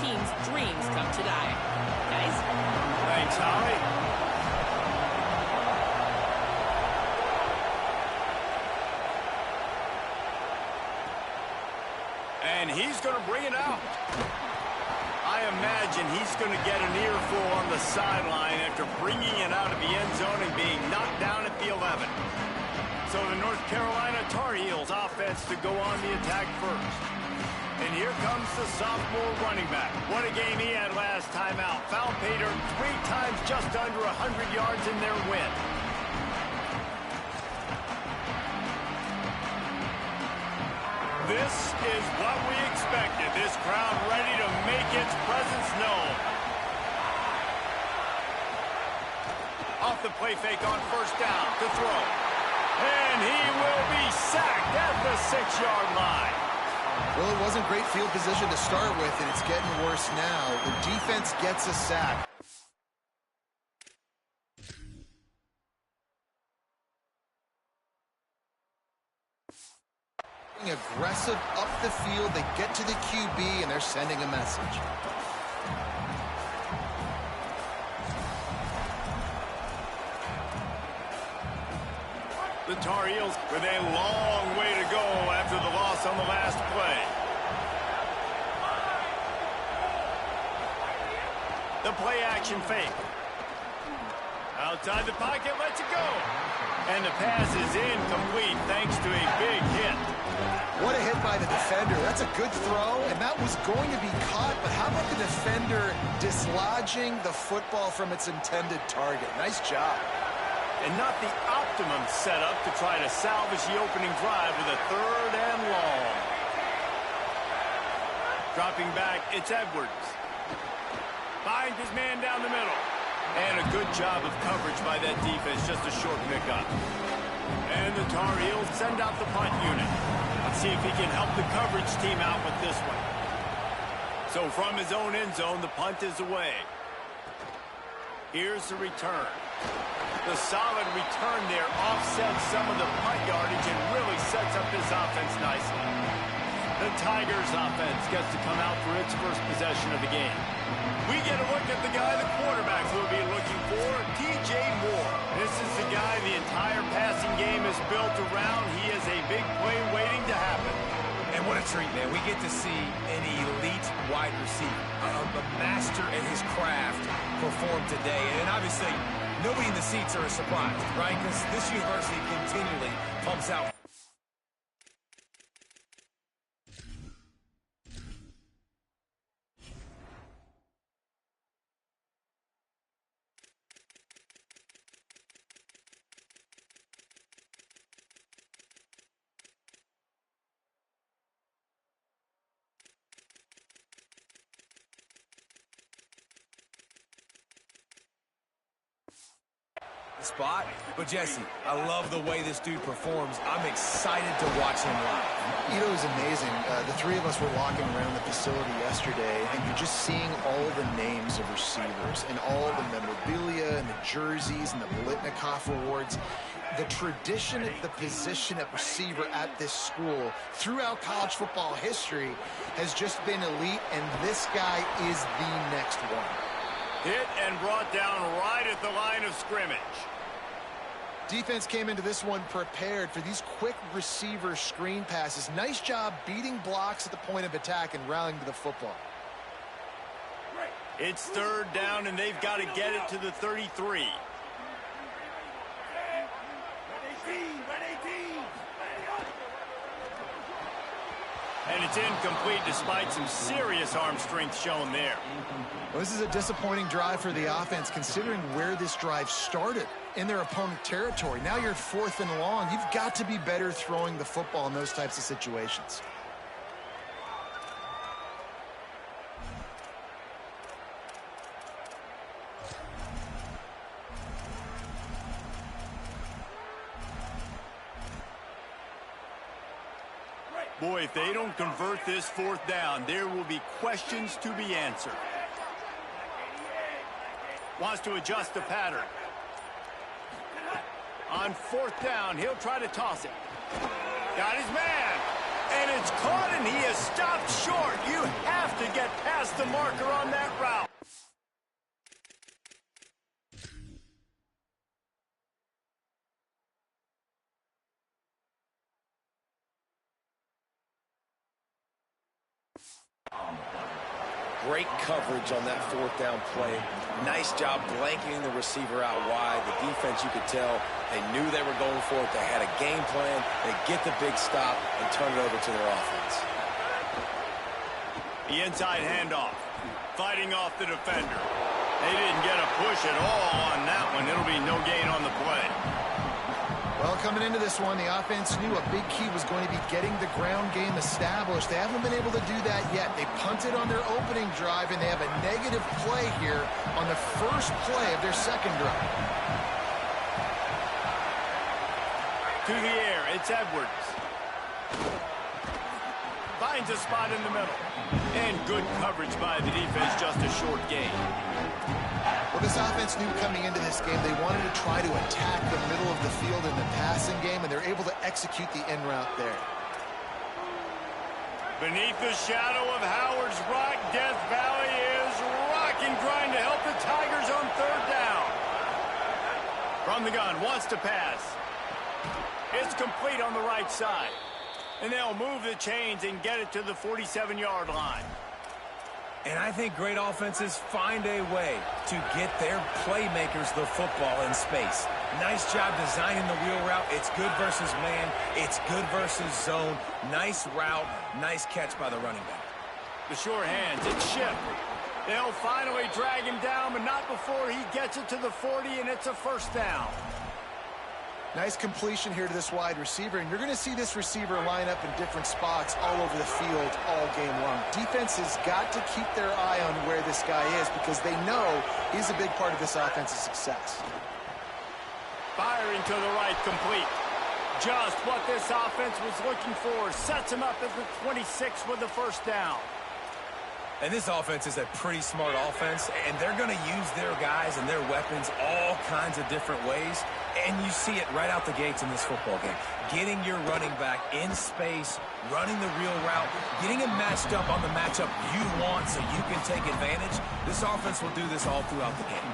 team's dreams come to die. Guys? Thanks, Holly. And he's going to bring it out. I imagine he's going to get an earful on the sideline after bringing it out of the end zone and being knocked down at the 11. So the North Carolina Tar Heels offense to go on the attack first. And here comes the sophomore running back. What a game he had last time out. Foul paid her 3 times just under 100 yards in their win. This is what we expected. This crowd ready to make its presence known. Off the play fake on first down to throw. And he will be sacked at the 6-yard line. Well, it wasn't great field position to start with, and it's getting worse now. The defense gets a sack. Aggressive up the field, they get to the QB, and they're sending a message. The Tar Heels with a long way to go after the loss on the last play. The play action fake. Outside the pocket, lets it go. And the pass is incomplete thanks to a big hit. What a hit by the defender. That's a good throw, and that was going to be caught, but how about the defender dislodging the football from its intended target? Nice job. And not the optimum setup to try to salvage the opening drive with a 3rd and long. Dropping back, it's Edwards. Finds his man down the middle. And a good job of coverage by that defense, just a short pickup. And the Tar Heels send out the punt unit. Let's see if he can help the coverage team out with this one. So from his own end zone, the punt is away. Here's the return. The solid return there offsets some of the punt yardage and really sets up this offense nicely. The Tigers offense gets to come out for its first possession of the game. We get a look at the guy the quarterbacks will be looking for, T.J. Moore. This is the guy the entire passing game is built around. He is a big play waiting to happen. And what a treat, man. We get to see an elite wide receiver, a master at his craft perform today. And obviously, nobody in the seats are surprised, right? Because this university continually pumps out. Spot. But Jesse, I love the way this dude performs. I'm excited to watch him live. You know, it was amazing. The 3 of us were walking around the facility yesterday, and you're just seeing all the names of receivers and all the memorabilia and the jerseys and the Blitnikoff awards. The tradition at the position at receiver at this school throughout college football history has just been elite, and this guy is the next one. Hit and brought down right at the line of scrimmage. Defense came into this one prepared for these quick receiver screen passes. Nice job beating blocks at the point of attack and rallying to the football. It's 3rd down, and they've got to get it to the 33. And it's incomplete despite some serious arm strength shown there. Well, this is a disappointing drive for the offense considering where this drive started in their opponent territory. Now you're 4th and long. You've got to be better throwing the football in those types of situations. Boy, if they don't convert this 4th down, there will be questions to be answered. Wants to adjust the pattern. On 4th down, he'll try to toss it. Got his man. And it's caught, and he is stopped short. You have to get past past the marker on that route. Great coverage on that fourth down play. Nice job blanketing the receiver out wide. The defense, you could tell, they knew they were going for it. They had a game plan. They get the big stop and turn it over to their offense. The inside handoff. Fighting off the defender. They didn't get a push at all on that one. It'll be no gain on the play. Well, coming into this one, the offense knew a big key was going to be getting the ground game established. They haven't been able to do that yet. They punted on their opening drive, and they have a negative play here on the first play of their second drive. To the air, it's Edwards. Finds a spot in the middle. And good coverage by the defense, just a short gain. Well, this offense knew coming into this game they wanted to try to attack the middle of the field in the passing game, and they're able to execute the end route there. Beneath the shadow of Howard's Rock, Death Valley is rocking, trying to help the Tigers on third down. From the gun, wants to pass. It's complete on the right side. And they'll move the chains and get it to the 47-yard line. And I think great offenses find a way to get their playmakers the football in space. Nice job designing the wheel route. It's good versus man. It's good versus zone. Nice route. Nice catch by the running back. The sure hands, it's Schiff. They'll finally drag him down, but not before he gets it to the 40, and it's a first down. Nice completion here to this wide receiver, and you're going to see this receiver line up in different spots all over the field all game long. Defense has got to keep their eye on where this guy is because they know he's a big part of this offense's success. Firing to the right, complete. Just what this offense was looking for. Sets him up at the 26 with the first down. And this offense is a pretty smart offense, and they're going to use their guys and their weapons all kinds of different ways. And you see it right out the gates in this football game. Getting your running back in space, running the real route, getting him matched up on the matchup you want so you can take advantage. This offense will do this all throughout the game.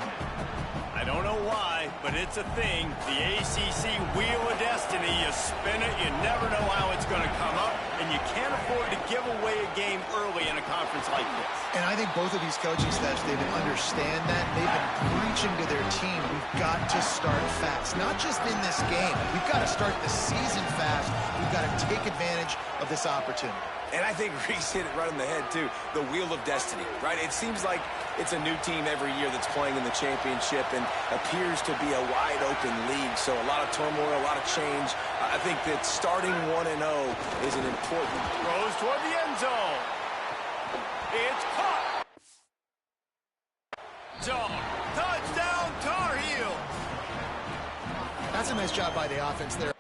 I don't know why, but it's a thing. The ACC Wheel of Destiny, you spin it, you never know how it's going to come up, and you can't afford to give away a game early in a conference like this. And I think both of these coaching staffs, they understand that. They've been preaching to their team, we've got to start fast. Not just in this game. We've got to start the season fast. We've got to take advantage of this opportunity. And I think Reese hit it right on the head, too. The Wheel of Destiny, right? It seems like it's a new team every year that's playing in the championship and appears to be a wide-open league. So a lot of turmoil, a lot of change. I think that starting 1-0 is an important. Throws toward the end zone. It's caught. Zone. Touchdown, Tar Heel. That's a nice job by the offense there.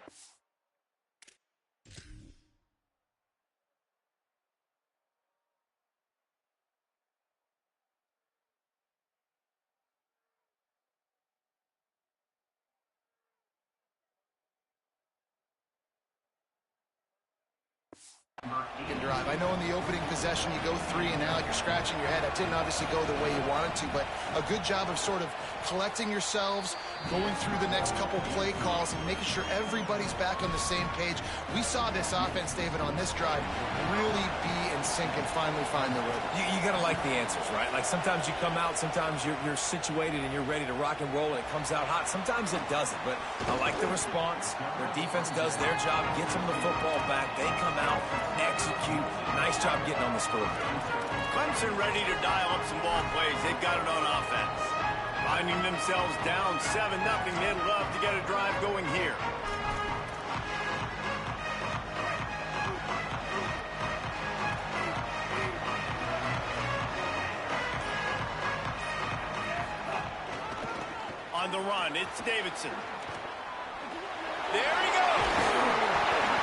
You can drive. I know in the opening possession you go 3 and out, you're scratching your head. That didn't obviously go the way you wanted to, but a good job of sort of collecting yourselves, going through the next couple play calls and making sure everybody's back on the same page. We saw this offense, David, on this drive really be in sync and finally find the rhythm. You got to like the answers, right? Like sometimes you come out, sometimes you're situated and you're ready to rock and roll and it comes out hot. Sometimes it doesn't, but I like the response. Their defense does their job, gets them the football back. They come out, execute. Nice job getting on the scoreboard. Clemson ready to dial up some ball plays. They've got it on offense. Finding themselves down 7-0. They'd love to get a drive going here. On the run, it's Davidson. There he goes.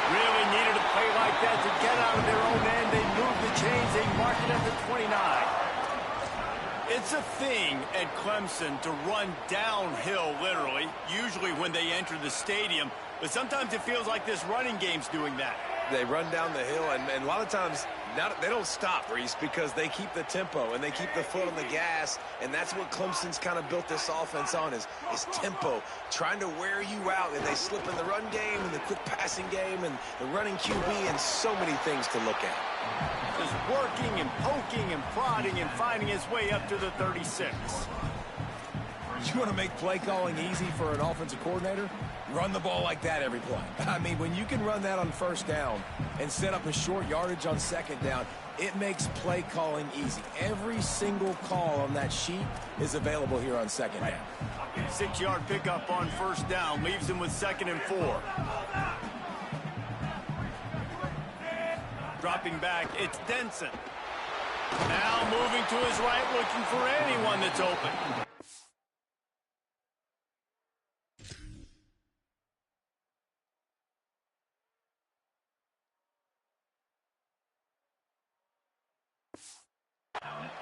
Really needed a play like that to get out of their own end. They move the chains. They mark it at the 29. It's a thing at Clemson to run downhill, literally, usually when they enter the stadium. But sometimes it feels like this running game's doing that. They run down the hill, and a lot of times They don't stop, Reese, because they keep the tempo and they keep the foot on the gas, and that's what Clemson's kind of built this offense on is tempo, trying to wear you out, and they slip in the run game and the quick passing game and the running QB and so many things to look at. Just working and poking and prodding and finding his way up to the 36. You want to make play calling easy for an offensive coordinator? Run the ball like that every play. I mean, when you can run that on first down and set up a short yardage on second down, it makes play calling easy. Every single call on that sheet is available here on second down. 6-yard pickup on first down leaves him with 2nd and 4. Dropping back, it's Denson. Now moving to his right, looking for anyone that's open.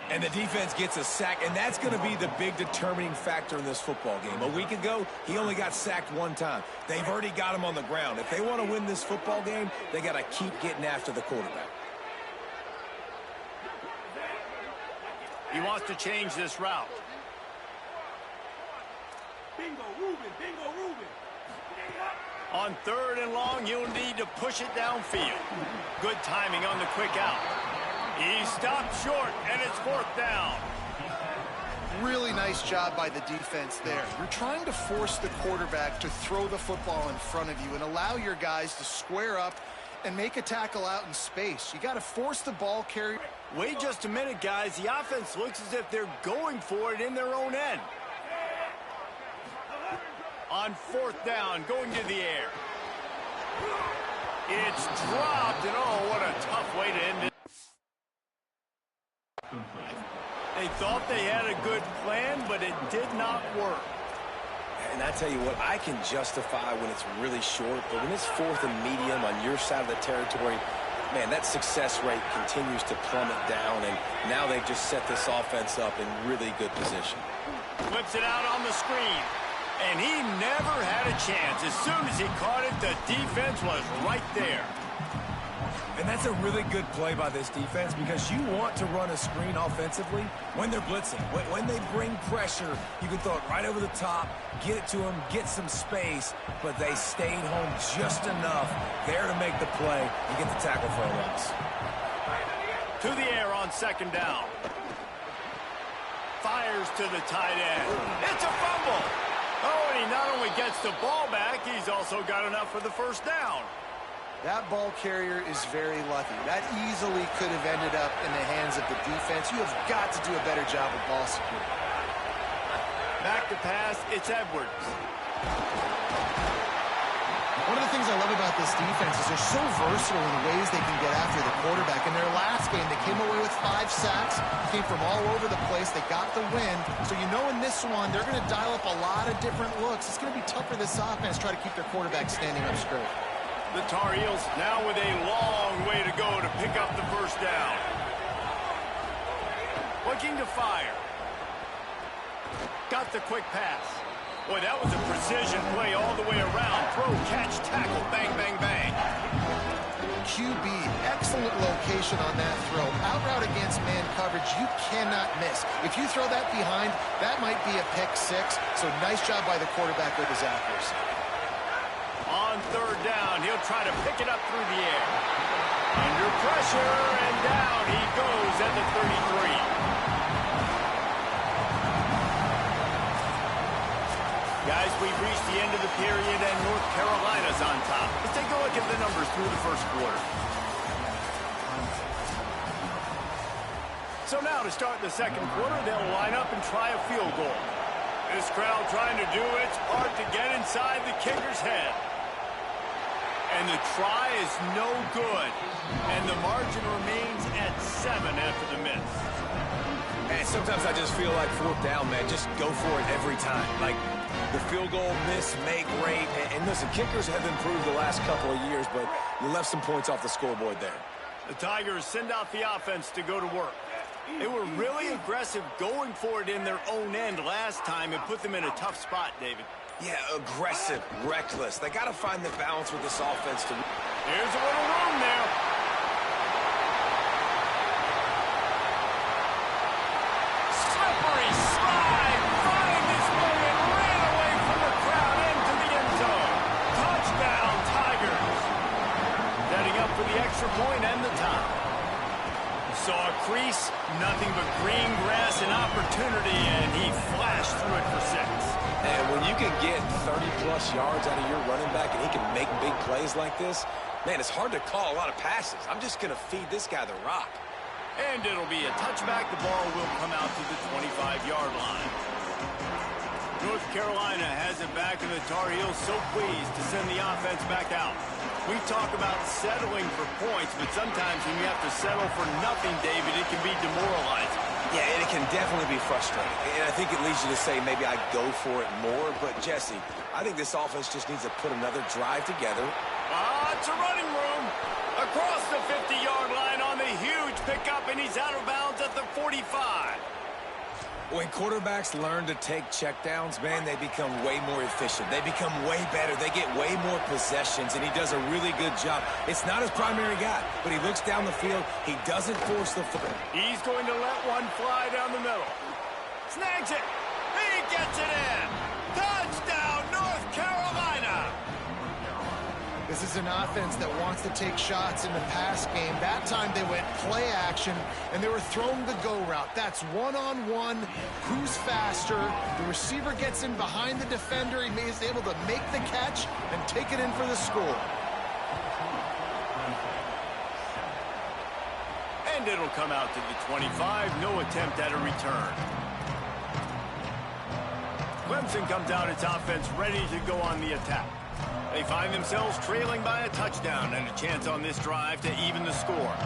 And the defense gets a sack, and that's going to be the big determining factor in this football game. A week ago, he only got sacked 1 time. They've already got him on the ground. If they want to win this football game, they got to keep getting after the quarterback. He wants to change this route. Bingo, Ruben, bingo, Ruben. On 3rd and long, you'll need to push it downfield. Good timing on the quick out. He stopped short, and it's 4th down. Really nice job by the defense there. You're trying to force the quarterback to throw the football in front of you and allow your guys to square up and make a tackle out in space. You got to force the ball carrier. Wait just a minute, guys. The offense looks as if they're going for it in their own end. On 4th down, going to the air. It's dropped, and oh, what a tough way to end it. They thought they had a good plan, but it did not work. And I tell you what, I can justify when it's really short, but when it's 4th and medium on your side of the territory, man, that success rate continues to plummet down, and now they've just set this offense up in really good position. Whips it out on the screen, and he never had a chance. As soon as he caught it, the defense was right there. And that's a really good play by this defense because you want to run a screen offensively when they're blitzing. When they bring pressure, you can throw it right over the top, get it to them, get some space, but they stayed home just enough there to make the play and get the tackle for a loss. To the air on 2nd down. Fires to the tight end. It's a fumble. Oh, and he not only gets the ball back, he's also got enough for the 1st down. That ball carrier is very lucky. That easily could have ended up in the hands of the defense. You have got to do a better job of ball security. Back to pass, it's Edwards. One of the things I love about this defense is they're so versatile in the ways they can get after the quarterback. In their last game, they came away with 5 sacks, came from all over the place. They got the win. So you know in this one, they're going to dial up a lot of different looks. It's going to be tough for this offense to try to keep their quarterback standing up straight. The Tar Heels now with a long way to go to pick up the 1st down. Looking to fire. Got the quick pass. Boy, that was a precision play all the way around. Throw, catch, tackle, bang, bang, bang. QB, excellent location on that throw. Out route against man coverage, you cannot miss. If you throw that behind, that might be a pick 6. So nice job by the quarterback with his accuracy. On 3rd down, he'll try to pick it up through the air. Under pressure, and down he goes at the 33. Guys, we've reached the end of the period, and North Carolina's on top. Let's take a look at the numbers through the 1st quarter. So now to start the 2nd quarter, they'll line up and try a field goal. This crowd trying to do its part to get inside the kicker's head. And the try is no good. And the margin remains at 7 after the miss. And sometimes I just feel like 4th down, man, just go for it every time. Like the field goal, miss, make, rate. And listen, kickers have improved the last couple of years, but you left some points off the scoreboard there. The Tigers send out the offense to go to work. They were really aggressive going for it in their own end last time and put them in a tough spot, David. Yeah, aggressive, reckless. They got to find the balance with this offense. Here's a little room there. space, nothing but green grass and opportunity, and he flashed through it for 6. And when you can get 30-plus yards out of your running back and he can make big plays like this, man, it's hard to call a lot of passes. I'm just going to feed this guy the rock. And it'll be a touchback. The ball will come out to the 25-yard line. North Carolina has it back, and the Tar Heels so pleased to send the offense back out. We talk about settling for points, but sometimes when you have to settle for nothing, David, it can be demoralizing. Yeah, and it can definitely be frustrating. And I think it leads you to say maybe I go for it more. But, Jesse, I think this offense just needs to put another drive together. It's a running room. Across the 50-yard line on the huge pickup, and he's out of bounds at the 45. When quarterbacks learn to take checkdowns, man, they become way more efficient. They become way better. They get way more possessions, and he does a really good job. It's not his primary guy, but he looks down the field. He doesn't force the football. He's going to let one fly down the middle. Snags it. He gets it in. Touchdown, North Carolina. This is an offense that wants to take shots in the pass game. That time they went play action, and they were throwing the go route. That's one-on-one. Who's faster? The receiver gets in behind the defender. He is able to make the catch and take it in for the score. And it'll come out to the 25. No attempt at a return. Clemson comes out its offense ready to go on the attack. They find themselves trailing by a touchdown and a chance on this drive to even the score.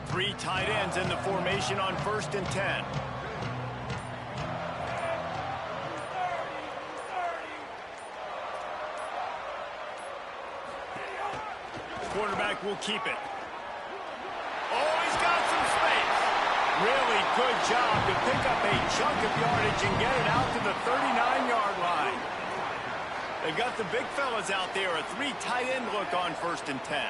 3 tight ends in the formation on 1st and 10. Quarterback will keep it. Oh, he's got some space. Really good job to pick up a chunk of yardage and get it out to the 39-yard line. They've got the big fellas out there. A 3 tight end look on 1st and 10.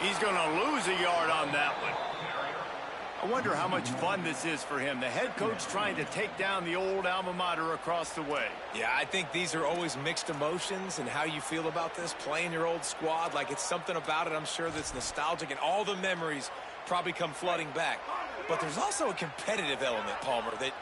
He's going to lose a yard on that one. I wonder how much fun this is for him. The head coach trying to take down the old alma mater across the way. Yeah, I think these are always mixed emotions and how you feel about this, playing your old squad. Like, it's something about it, I'm sure, that's nostalgic, and all the memories probably come flooding back. But there's also a competitive element, Palmer, that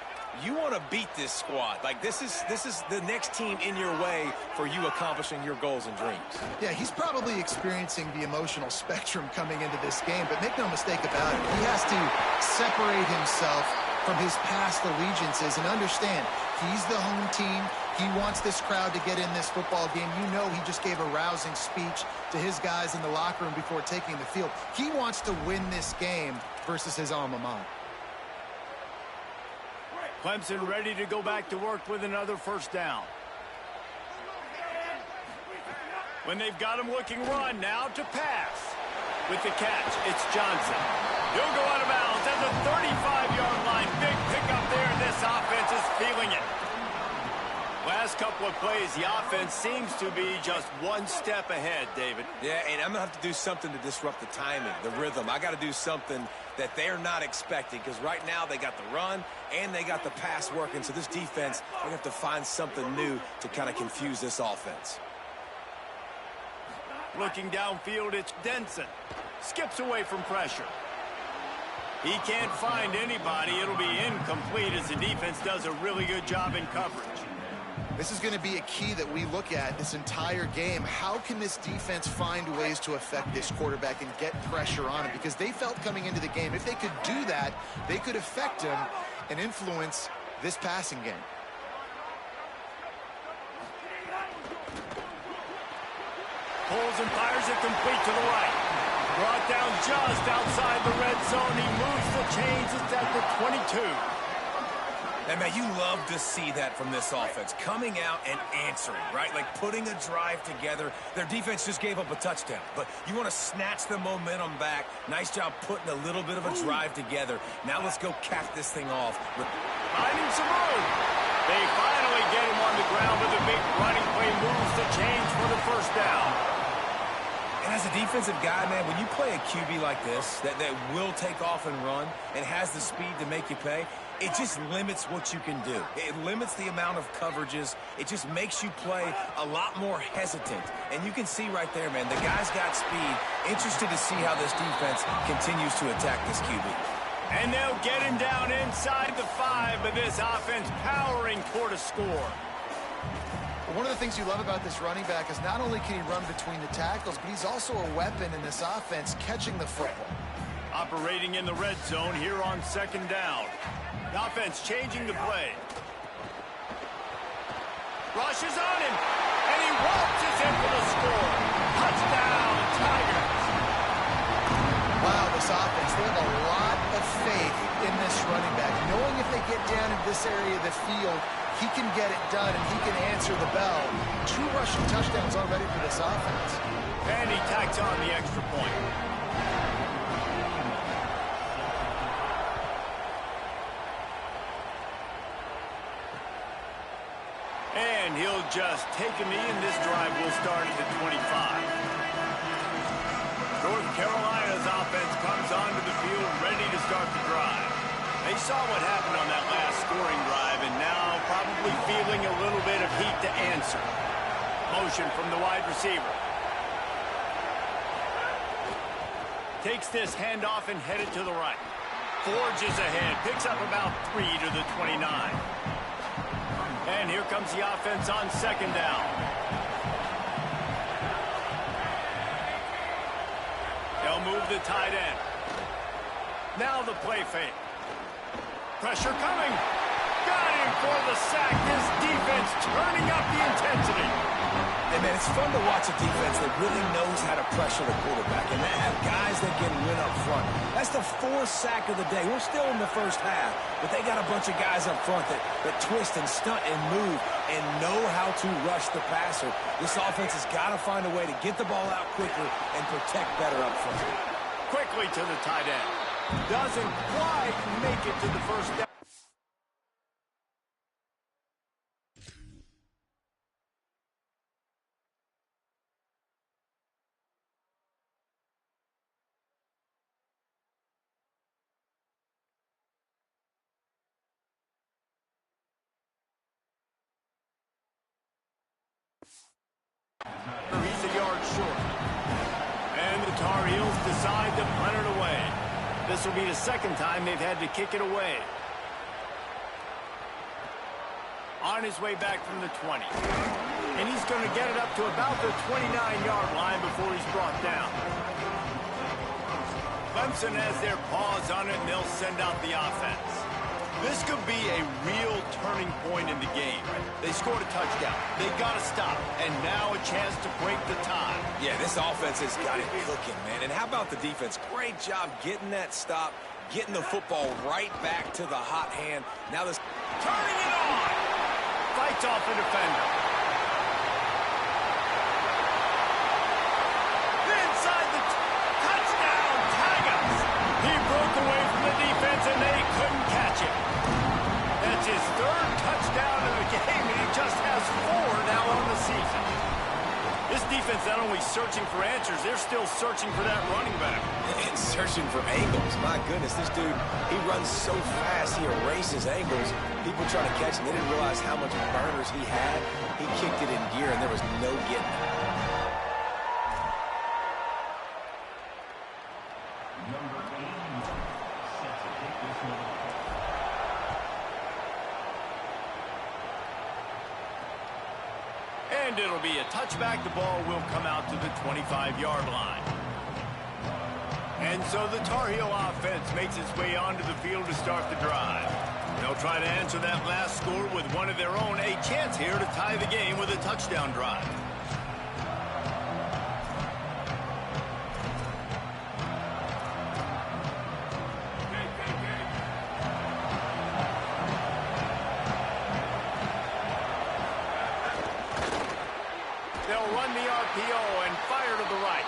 you want to beat this squad. Like, this is the next team in your way for you accomplishing your goals and dreams. Yeah, he's probably experiencing the emotional spectrum coming into this game, but make no mistake about it, he has to separate himself from his past allegiances and understand he's the home team. He wants this crowd to get in this football game. You know, he just gave a rousing speech to his guys in the locker room before taking the field. He wants to win this game versus his alma mater. Clemson ready to go back to work with another 1st down. When they've got him looking run, now to pass. With the catch, it's Johnson. He'll go out of bounds at the 35-yard line. Big pickup there, and this offense is feeling it. Last couple of plays, the offense seems to be just one step ahead, David. Yeah, and I'm going to have to do something to disrupt the timing, the rhythm. I got to do something that they're not expecting, because right now they got the run and they got the pass working. So this defense, they have to find something new to kind of confuse this offense. Looking downfield, it's Denson. Skips away from pressure. He can't find anybody. It'll be incomplete as the defense does a really good job in coverage. This is going to be a key that we look at this entire game. How can this defense find ways to affect this quarterback and get pressure on him? Because they felt coming into the game, if they could do that, they could affect him and influence this passing game. Pulls and fires it complete to the right. Brought down just outside the red zone. He moves the chains. It's at the 22. And, man, you love to see that from this offense, coming out and answering, right? Like putting a drive together. Their defense just gave up a touchdown, but you want to snatch the momentum back. Nice job putting a little bit of a drive together. Now let's go cap this thing off. Finding some room. They finally get him on the ground with a big running play. Moves the chains for the 1st down. And as a defensive guy, man, when you play a QB like this that will take off and run and has the speed to make you pay, it just limits what you can do. It limits the amount of coverages. It just makes you play a lot more hesitant. And you can see right there, man, the guy's got speed. Interested to see how this defense continues to attack this QB. And they'll get him down inside the 5, but this offense powering toward a score. One of the things you love about this running back is not only can he run between the tackles, but he's also a weapon in this offense catching the football. Operating in the red zone here on 2nd down. The offense changing the play. Rushes on him, and he waltzes in for the score. Touchdown, Tigers. Wow, this offense, they have a lot of faith in this running back, knowing if they get down in this area of the field, he can get it done and he can answer the bell. 2 rushing touchdowns already for this offense. And he tacks on the extra point. And he'll just take a knee, and this drive will start at the 25. North Carolina's offense comes onto the field ready to start the drive. They saw what happened on that last scoring drive, and now probably feeling a little bit of heat to answer. Motion from the wide receiver. Takes this handoff and headed to the right. Forges ahead, picks up about 3 to the 29. And here comes the offense on 2nd down. They'll move the tight end. Now the play fake. Pressure coming. Got him for the sack. This defense turning up the intensity. And, man, it's fun to watch a defense that really knows how to pressure the quarterback and they have guys that can win up front. That's the 4th sack of the day. We're still in the first half, but they got a bunch of guys up front that twist and stunt and move and know how to rush the passer. This offense has got to find a way to get the ball out quicker and protect better up front. Quickly to the tight end. Doesn't quite make it to the first down. He's a yard short. And the Tar Heels decide to punt it away. This will be the 2nd time they've had to kick it away. On his way back from the 20. And he's going to get it up to about the 29-yard line before he's brought down. Clemson has their paws on it, and they'll send out the offense. This could be a real turning point in the game. They scored a touchdown. They got to stop. And now a chance to break the tie. Yeah, this offense has got it cooking, man. And how about the defense? Great job getting that stop, getting the football right back to the hot hand. Now this... Turning it on! Fights off the defender. Inside the touchdown, Tigers! He broke away from the defense, and they couldn't catch him. That's his 3rd touchdown of the game, and he just has 4 now on the season. This defense not only searching for answers, they're still searching for that running back. And searching for angles. My goodness, this dude, he runs so fast, he erases angles. People trying to catch him, they didn't realize how much burners he had. He kicked it in gear, and there was no getting it. And it'll be a touchback. The ball will come out to the 25-yard line. And so the Tar Heel offense makes its way onto the field to start the drive. They'll try to answer that last score with one of their own. A chance here to tie the game with a touchdown drive. They'll run the RPO and fire to the right.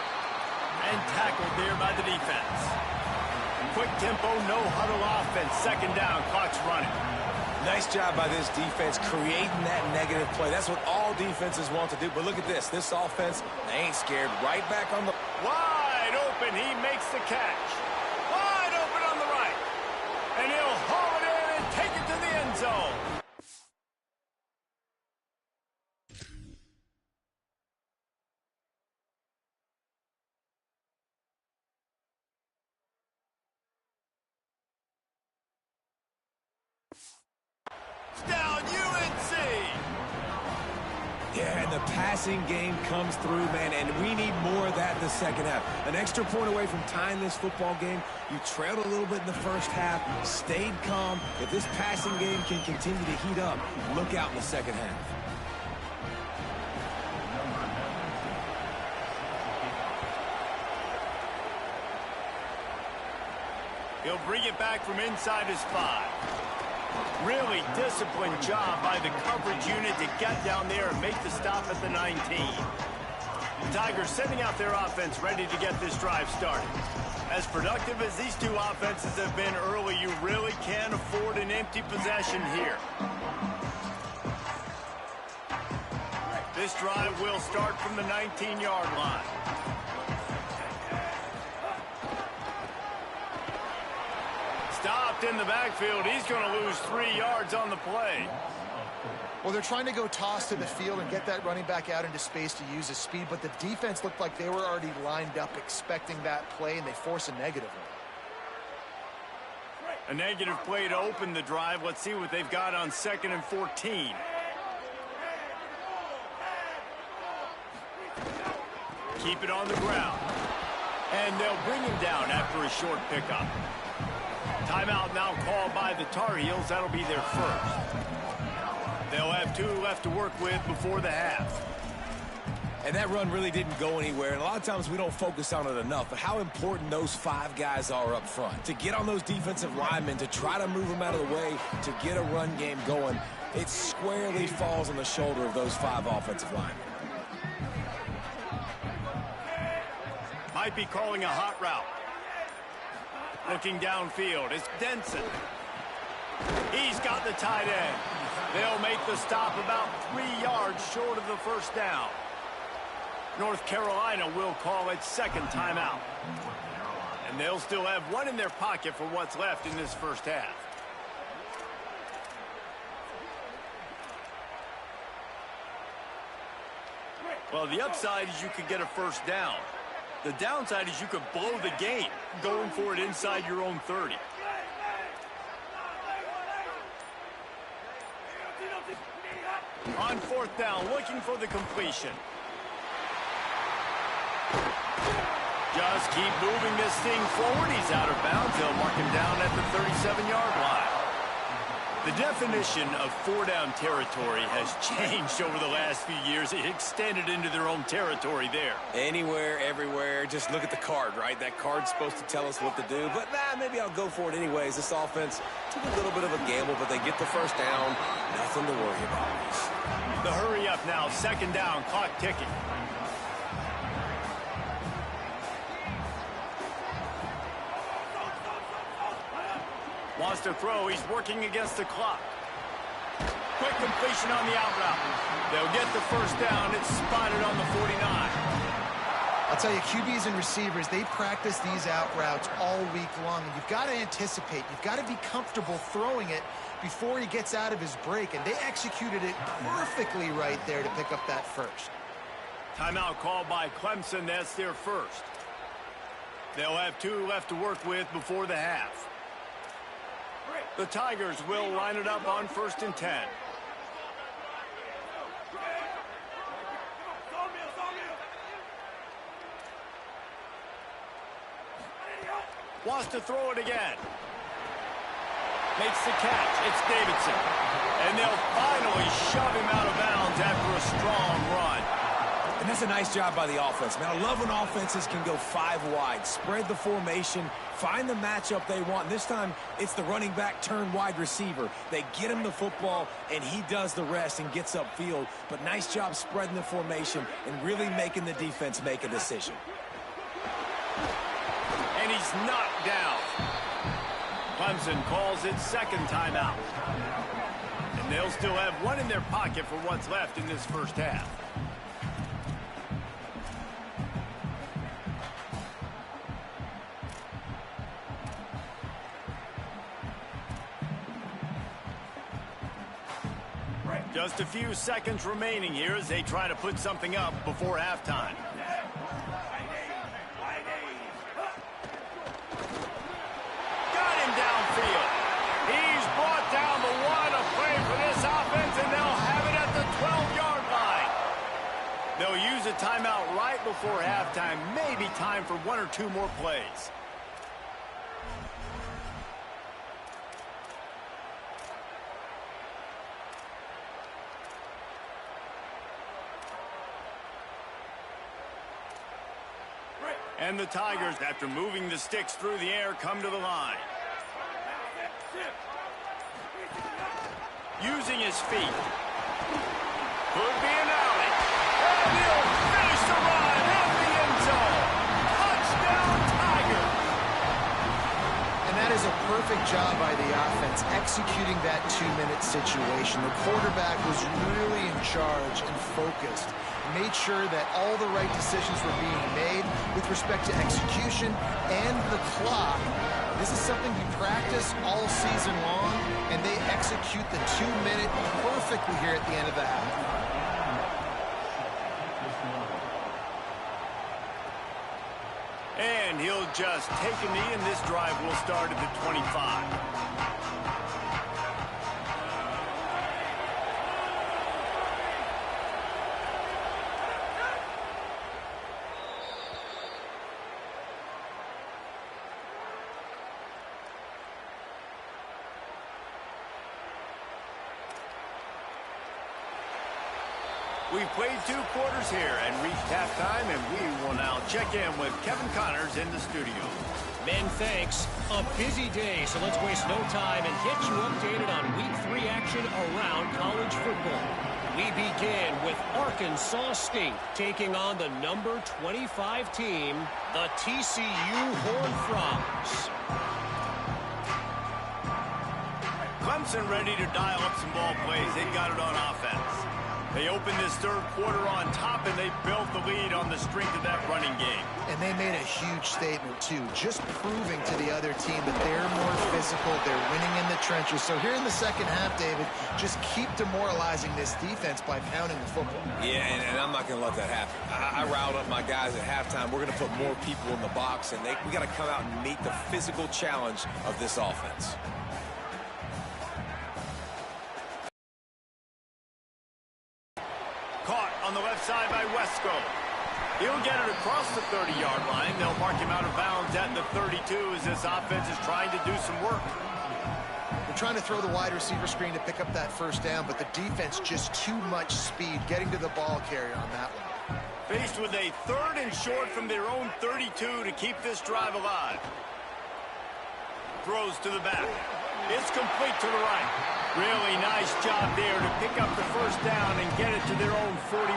And tackled there by the defense. Quick tempo, no huddle offense. 2nd down, clock's running. Nice job by this defense creating that negative play. That's what all defenses want to do. But look at this. This offense, they ain't scared. Right back on the... Wide open, he makes the catch. Wide open on the right. And he'll haul it in and take and the passing game comes through, man, and we need more of that in the second half. An extra point away from tying this football game. You trailed a little bit in the first half, stayed calm. If this passing game can continue to heat up, look out in the second half. He'll bring it back from inside his 5. Really disciplined job by the coverage unit to get down there and make the stop at the 19. The Tigers sending out their offense ready to get this drive started. As productive as these two offenses have been early, you really can't afford an empty possession here. This drive will start from the 19-yard line. Stopped in the backfield. He's going to lose 3 yards on the play. Well, they're trying to go toss to the field and get that running back out into space to use his speed, but the defense looked like they were already lined up expecting that play, and they force a negative one. A negative play to open the drive. Let's see what they've got on 2nd and 14. Keep it on the ground. And they'll bring him down after a short pickup. Timeout now called by the Tar Heels. That'll be their first. They'll have 2 left to work with before the half. And that run really didn't go anywhere. And a lot of times we don't focus on it enough. But how important those 5 guys are up front. To get on those defensive linemen, to try to move them out of the way, to get a run game going, it squarely falls on the shoulder of those 5 offensive linemen. Might be calling a hot route. Looking downfield, it's Denson. He's got the tight end. They'll make the stop about 3 yards short of the first down. North Carolina will call its second timeout. And they'll still have 1 in their pocket for what's left in this first half. Well, the upside is you could get a first down. The downside is you could blow the game going for it inside your own 30. On 4th down, looking for the completion. Just keep moving this thing forward. He's out of bounds. They'll mark him down at the 37-yard line. The definition of 4-down territory has changed over the last few years. It extended into their own territory there. Anywhere, everywhere. Just look at the card, right? That card's supposed to tell us what to do. But, maybe I'll go for it anyways. This offense took a little bit of a gamble, but they get the first down. Nothing to worry about. The hurry up now. 2nd down. Clock ticking. Wants to throw. He's working against the clock. Quick completion on the out route. They'll get the first down. It's spotted on the 49. I'll tell you, QBs and receivers, they practice these out routes all week long, and you've got to anticipate. You've got to be comfortable throwing it before he gets out of his break, and they executed it perfectly right there to pick up that first. Timeout called by Clemson. That's their first. They'll have 2 left to work with before the half. The Tigers will line it up on 1st and 10. Wants to throw it again. Makes the catch. It's Davidson. And they'll finally shove him out of bounds after a strong run. And that's a nice job by the offense. Man, I love when offenses can go 5 wide, spread the formation, find the matchup they want. And this time, it's the running back turned wide receiver. They get him the football, and he does the rest and gets upfield. But nice job spreading the formation and really making the defense make a decision. And he's knocked down. Clemson calls its 2nd timeout. And they'll still have 1 in their pocket for what's left in this first half. Just a few seconds remaining here as they try to put something up before halftime. Got him downfield. He's brought down the 1, a play for this offense, and they'll have it at the 12-yard line. a timeout right before halftime. Maybe time for one or two more plays. And the Tigers, after moving the sticks through the air, come to the line. Using his feet. Could be an alley. And he'll finish the run at the end zone. Touchdown, Tiger. And that is a perfect job by the offense, executing that 2-minute situation. The quarterback was really in charge and focused. Made sure that all the right decisions were being made with respect to execution and the clock. This is something we practice all season long, and they execute the 2-minute perfectly here at the end of the half. And he'll just take a knee, and this drive will start at the 25. We've played 2 quarters here and reached halftime, and we will now check in with Kevin Connors in the studio. Men, thanks. A busy day, so let's waste no time and get you updated on Week 3 action around college football. We begin with Arkansas State taking on the number 25 team, the TCU Horned Frogs. Clemson ready to dial up some ball plays. They've got it on offense. They opened this third quarter on top, and they built the lead on the strength of that running game. And they made a huge statement, too, just proving to the other team that they're more physical, they're winning in the trenches. So here in the second half, David, just keep demoralizing this defense by pounding the football. Yeah, and I'm not going to let that happen. I riled up my guys at halftime. We're going to put more people in the box, and we got to come out and meet the physical challenge of this offense. Caught on the left side by Wesco. He'll get it across the 30-yard line. They'll mark him out of bounds at the 32 as this offense is trying to do some work. They're trying to throw the wide receiver screen to pick up that first down, but the defense just too much speed getting to the ball carrier on that one. Faced with a 3rd and short from their own 32 to keep this drive alive. Throws to the back. It's complete to the right. Really nice job there to pick up the first down and get it to their own 41.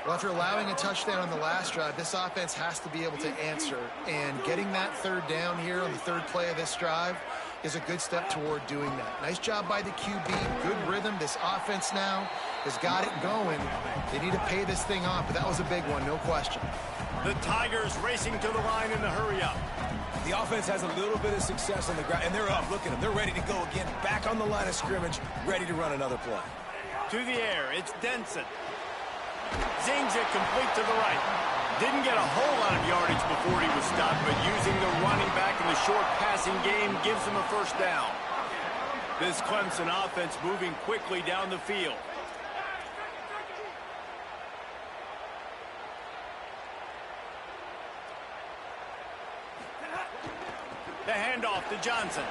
Well, after allowing a touchdown on the last drive, this offense has to be able to answer. And getting that 3rd down here on the 3rd play of this drive is a good step toward doing that. Nice job by the QB. Good rhythm. This offense now has got it going. They need to pay this thing off, but that was a big one, no question. The Tigers racing to the line in the hurry-up. The offense has a little bit of success on the ground, and they're up. Look at them. They're ready to go again. Back on the line of scrimmage, ready to run another play. To the air, it's Denson. Zings it complete to the right. Didn't get a whole lot of yardage before he was stopped, but using the running back in the short passing game gives him a first down. This Clemson offense moving quickly down the field. The handoff to Johnson.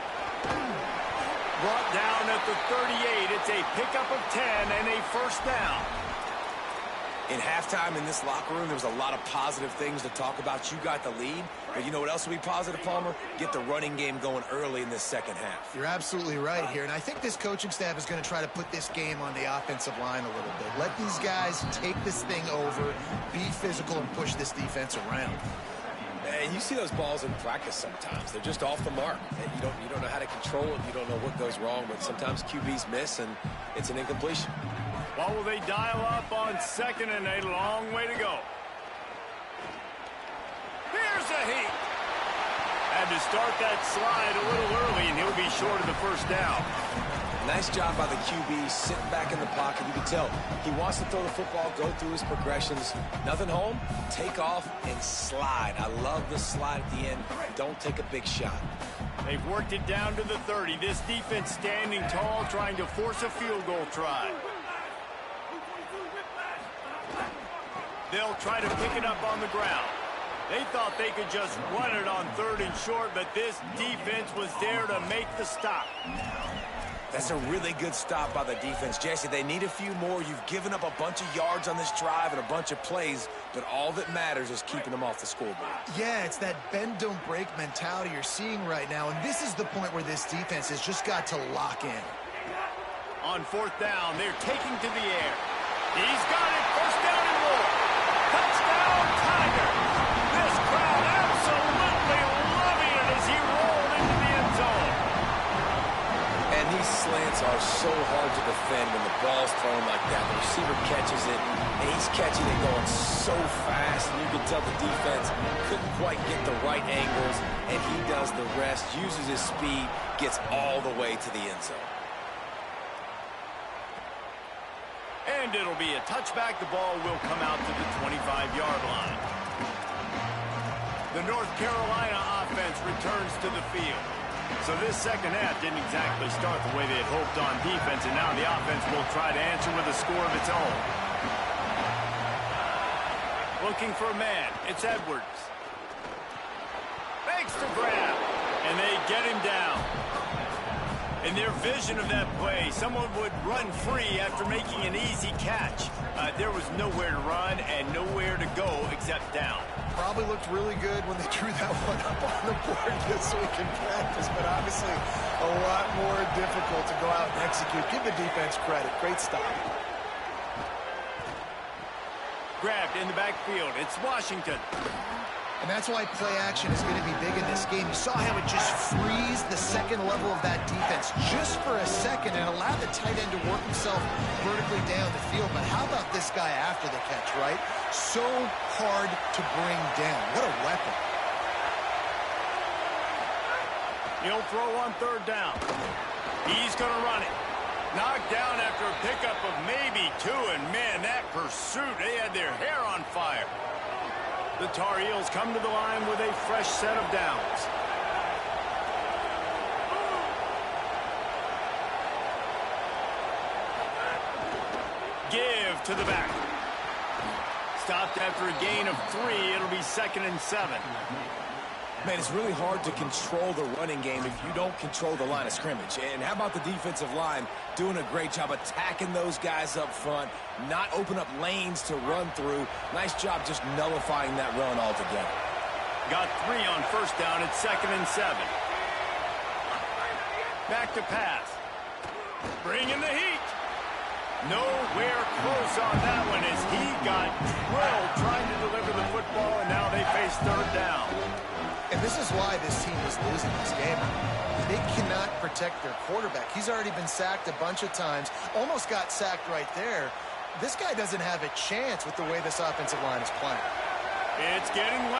Brought down at the 38. It's a pickup of 10 and a first down. In halftime in this locker room, there was a lot of positive things to talk about. You got the lead, but you know what else will be positive, Palmer? Get the running game going early in this second half. You're absolutely right here, and I think this coaching staff is going to try to put this game on the offensive line a little bit. Let these guys take this thing over, be physical, and push this defense around. And you see those balls in practice sometimes. They're just off the mark. You don't know how to control it. You don't know what goes wrong, but sometimes QBs miss, and it's an incompletion. What will they dial up on 2nd and a long way to go? Here's a heat. Had to start that slide a little early, and he'll be short of the first down. Nice job by the QB, sitting back in the pocket. You can tell he wants to throw the football, go through his progressions. Nothing home, take off, and slide. I love the slide at the end. Don't take a big shot. They've worked it down to the 30. This defense standing tall, trying to force a field goal try. They'll try to pick it up on the ground. They thought they could just run it on 3rd and short, but this defense was there to make the stop. That's a really good stop by the defense. Jesse, they need a few more. You've given up a bunch of yards on this drive and a bunch of plays, but all that matters is keeping them off the scoreboard. Yeah, it's that bend, don't break mentality you're seeing right now, and this is the point where this defense has just got to lock in. On 4th down, they're taking to the air. He's got it, 1st down and more. Touchdown, Tigers! This crowd absolutely loving it as he rolled into the end zone. And these slants are so hard to defend when the ball's thrown like that. The receiver catches it, and he's catching it going so fast, and you can tell the defense couldn't quite get the right angles, and he does the rest, uses his speed, gets all the way to the end zone. And it'll be a touchback. The ball will come out to the 25-yard line. The North Carolina offense returns to the field. So this second half didn't exactly start the way they had hoped on defense, and now the offense will try to answer with a score of its own. Looking for a man. It's Edwards. Makes the grab, and they get him down. In their vision of that play, someone would run free after making an easy catch. There was nowhere to run and nowhere to go except down. Probably looked really good when they drew that one up on the board this week in practice, but obviously a lot more difficult to go out and execute. Give the defense credit. Great stop. Grabbed in the backfield. It's Washington. And that's why play action is going to be big in this game. You saw how it just frees the second level of that defense just for a second and allowed the tight end to work himself vertically down the field. But how about this guy after the catch, right? So hard to bring down. What a weapon. He'll throw on 3rd down. He's going to run it. Knocked down after a pickup of maybe 2, and man, that pursuit, they had their hair on fire. The Tar Heels come to the line with a fresh set of downs. Give to the back. Stopped after a gain of 3. It'll be 2nd and 7. Man, it's really hard to control the running game if you don't control the line of scrimmage. And how about the defensive line doing a great job attacking those guys up front, not open up lanes to run through. Nice job just nullifying that run altogether. Got 3 on 1st down. It's 2nd and 7. Back to pass. Bringing the heat. Nowhere close on that one as he got drilled trying to deliver the football, and now they face 3rd down. And this is why this team is losing this game. They cannot protect their quarterback. He's already been sacked a bunch of times, almost got sacked right there. This guy doesn't have a chance with the way this offensive line is playing. It's getting late.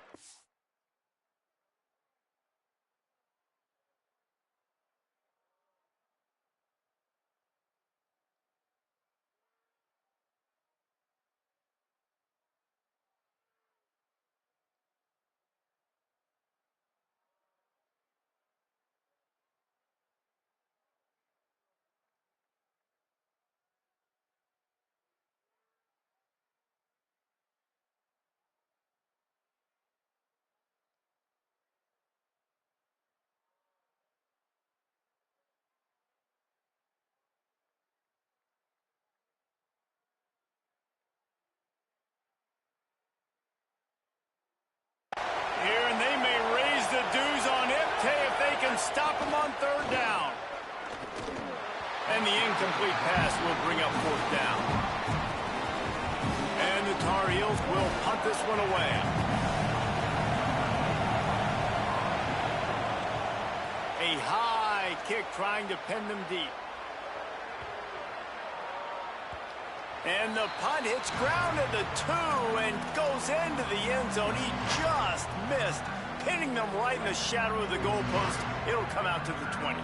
Here, and they may raise the dues on Iptay if they can stop him on 3rd down. And the incomplete pass will bring up 4th down. And the Tar Heels will punt this one away. A high kick trying to pin them deep. And the punt hits ground at the 2 and goes into the end zone. He just missed, pinning them right in the shadow of the goalpost. It'll come out to the 20.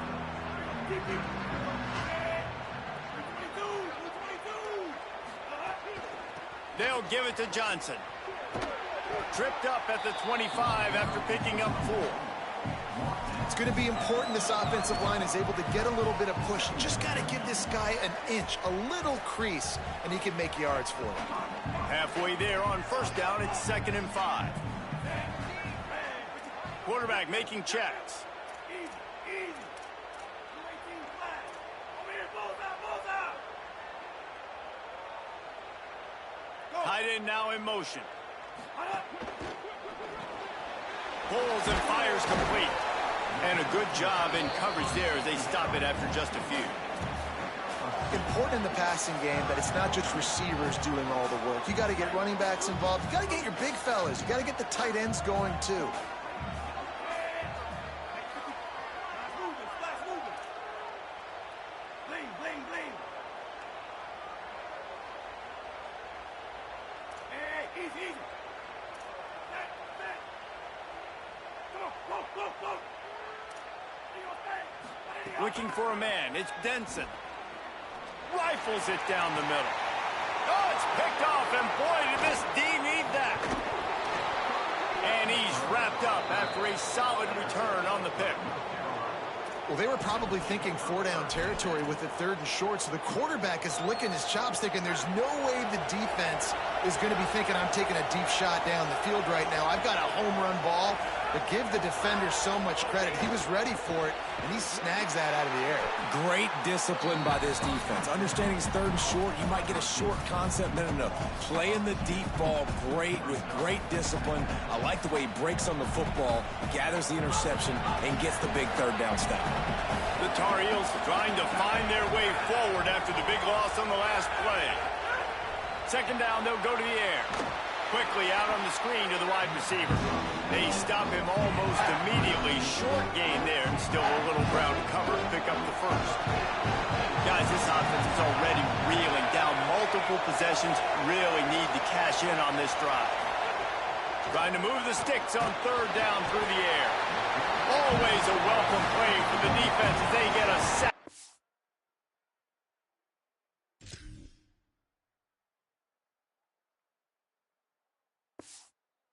They'll give it to Johnson. Tripped up at the 25 after picking up 4. It's going to be important this offensive line is able to get a little bit of push. Just got to give this guy an inch, a little crease, and he can make yards for it. Halfway there on first down, it's 2nd and 5. Quarterback making checks. Tight end now in motion. Pulls and fires complete. And a good job in coverage there as they stop it after just a few. Important in the passing game that it's not just receivers doing all the work. You got to get running backs involved. You got to get your big fellas. You got to get the tight ends going too. Looking for a man. It's Denson. Rifles it down the middle. Oh, it's picked off, and boy, did this D need that. And he's wrapped up after a solid return on the pick. Well, they were probably thinking 4-down territory with the 3rd and short, so the quarterback is licking his chops thinking there's no way the defense is going to be thinking I'm taking a deep shot down the field right now. I've got a home run ball, but give the defender so much credit. He was ready for it, and he snags that out of the air. Great discipline by this defense. Understanding it's 3rd and short, you might get a short concept. No. Playing the deep ball great with great discipline. I like the way he breaks on the football, gathers the interception, and gets the big 3rd down stop. The Tar Heels trying to find their way forward after the big loss on the last play. 2nd down, they'll go to the air. Quickly out on the screen to the wide receiver. They stop him almost immediately. Short gain there, and still a little ground cover to pick up the first. Guys, this offense is already reeling down multiple possessions. Really need to cash in on this drive. Trying to move the sticks on 3rd down through the air. Always a welcome play for the defense as they get a sack.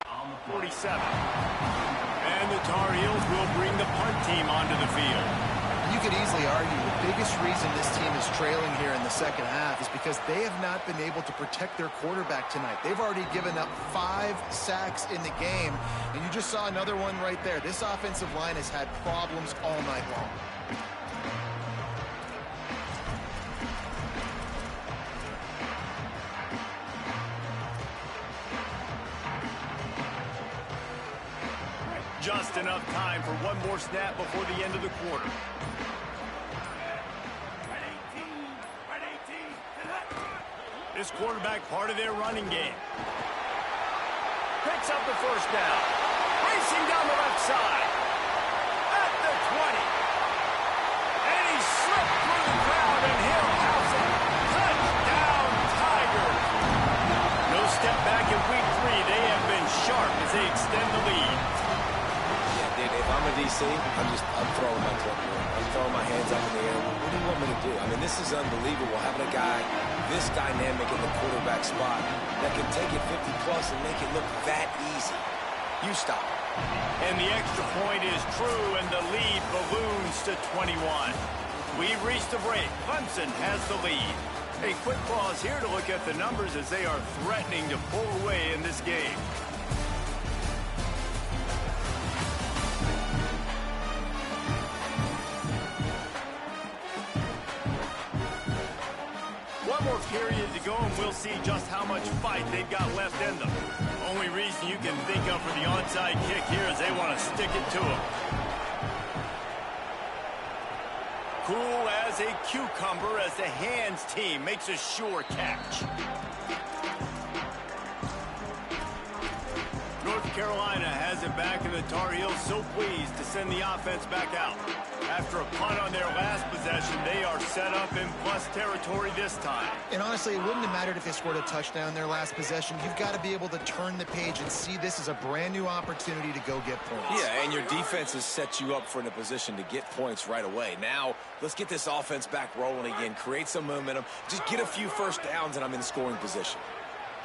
On the 47. And the Tar Heels will bring the punt team onto the field. You could easily argue the biggest reason this team is trailing here in the 2nd half is because they have not been able to protect their quarterback tonight. They've already given up 5 sacks in the game, and you just saw another one right there. This offensive line has had problems all night long. Just enough time for one more snap before the end of the quarter. This quarterback part of their running game. Picks up the first down. Racing down the left side. At the 20. And he slipped through the crowd, and he'll house it. Touchdown, Tigers. No step back in week 3. They have been sharp as they extend the lead. If I'm a DC, I'm throwing my club here. I'm throwing my hands up in the air. What do you want me to do? I mean, this is unbelievable, having a guy this dynamic in the quarterback spot that can take it 50-plus and make it look that easy. You stop. And the extra point is true, and the lead balloons to 21. We've reached the break. Clemson has the lead. A quick pause here to look at the numbers as they are threatening to pull away in this game. One more period to go, and we'll see just how much fight they've got left in them. Only reason you can think of for the onside kick here is they want to stick it to him. Cool as a cucumber as the hands team makes a sure catch. North Carolina has it back, and the Tar Heels so pleased to send the offense back out. After a punt on their last possession, they are set up in plus territory this time. And honestly, it wouldn't have mattered if they scored a touchdown their last possession. You've got to be able to turn the page and see this as a brand new opportunity to go get points. Yeah, and your defense has set you up for in a position to get points right away. Now, let's get this offense back rolling again, create some momentum, just get a few first downs, and I'm in scoring position.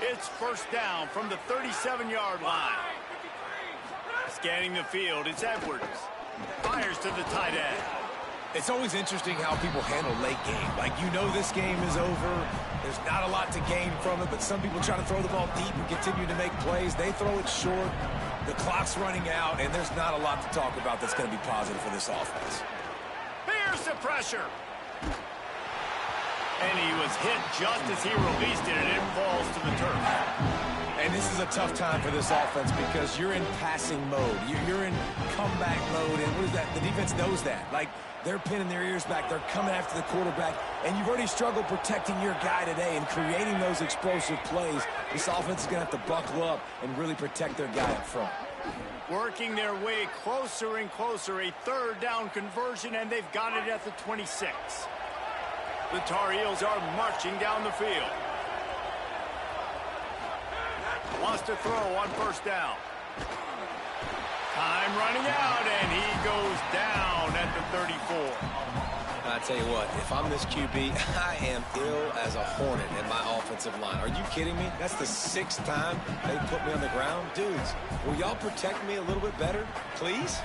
It's first down from the 37-yard line. Scanning the field, it's Edwards. Fires to the tight end. It's always interesting how people handle late game. Like, you know this game is over. There's not a lot to gain from it, but some people try to throw the ball deep and continue to make plays. They throw it short. The clock's running out, and there's not a lot to talk about that's going to be positive for this offense. Here's the pressure. And he was hit just as he released it, and it falls to the turf. And this is a tough time for this offense because you're in passing mode. You're in comeback mode, and what is that? The defense knows that. Like, they're pinning their ears back. They're coming after the quarterback, and you've already struggled protecting your guy today and creating those explosive plays. This offense is going to have to buckle up and really protect their guy up front. Working their way closer and closer, a third down conversion, and they've got it at the 26. The Tar Heels are marching down the field. Wants to throw on first down. Time running out, and he goes down at the 34. I tell you what, if I'm this QB, I am ill as a hornet in my offensive line. Are you kidding me? That's the 6th time they put me on the ground. Dudes, will y'all protect me a little bit better, please?